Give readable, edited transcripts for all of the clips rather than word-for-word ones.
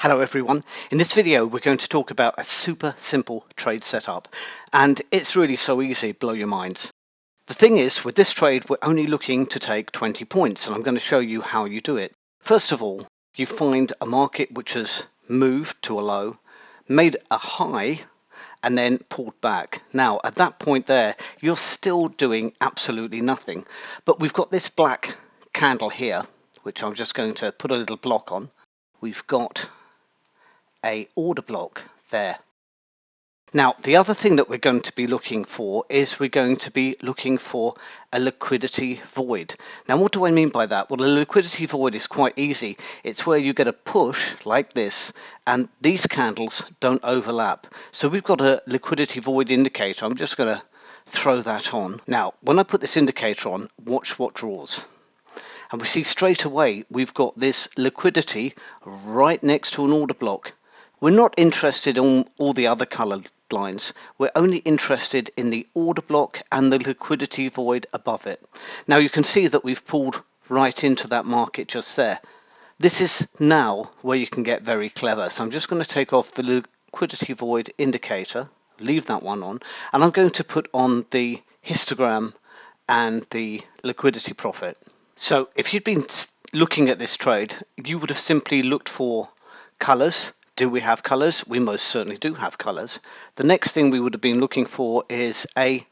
Hello everyone. In this video we're going to talk about a super simple trade setup, and it's really so easy, blow your minds. The thing is, with this trade we're only looking to take 20 points, and I'm going to show you how you do it. First of all, you find a market which has moved to a low, made a high, and then pulled back. Now at that point there you're still doing absolutely nothing, but we've got this black candle here which I'm just going to put a little block on. We've got a order block there. Now the other thing that we're going to be looking for is we're going to be looking for a liquidity void. Now what do I mean by that? Well, a liquidity void is quite easy. It's where you get a push like this and these candles don't overlap. So we've got a liquidity void indicator. I'm just going to throw that on. Now when I put this indicator on, watch what draws. And we see straight away we've got this liquidity right next to an order block. We're not interested in all the other coloured lines. We're only interested in the order block and the liquidity void above it. Now you can see that we've pulled right into that market just there. This is now where you can get very clever. So I'm just going to take off the liquidity void indicator, leave that one on, and I'm going to put on the histogram and the liquidity profit. So if you'd been looking at this trade, you would have simply looked for colours. Do we have colours? We most certainly do have colours. The next thing we would have been looking for is a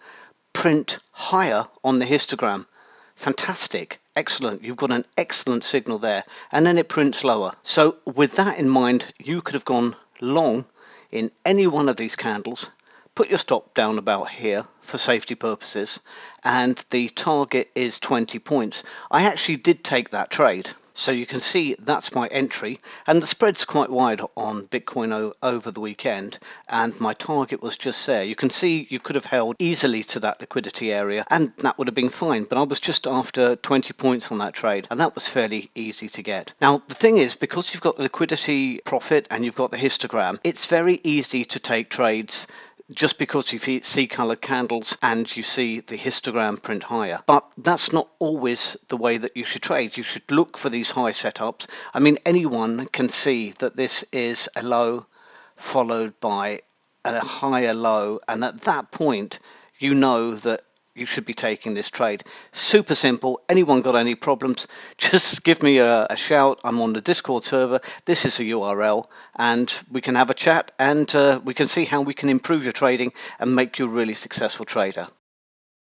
print higher on the histogram. Fantastic, excellent. You've got an excellent signal there, and then it prints lower. So with that in mind, you could have gone long in any one of these candles. Put your stop down about here for safety purposes, and the target is 20 points. I actually did take that trade. So you can see that's my entry, and the spread's quite wide on Bitcoin over the weekend, and my target was just there. You can see you could have held easily to that liquidity area and that would have been fine, but I was just after 20 points on that trade, and that was fairly easy to get. Now the thing is, because you've got the liquidity profit and you've got the histogram, it's very easy to take trades just because you see coloured candles and you see the histogram print higher. But that's not always the way that you should trade. You should look for these high setups. I mean, anyone can see that this is a low followed by a higher low, and at that point you know that you should be taking this trade. Super simple. Anyone got any problems, just give me a shout. I'm on the Discord server. This is the URL, and we can have a chat, and we can see how we can improve your trading and make you a really successful trader.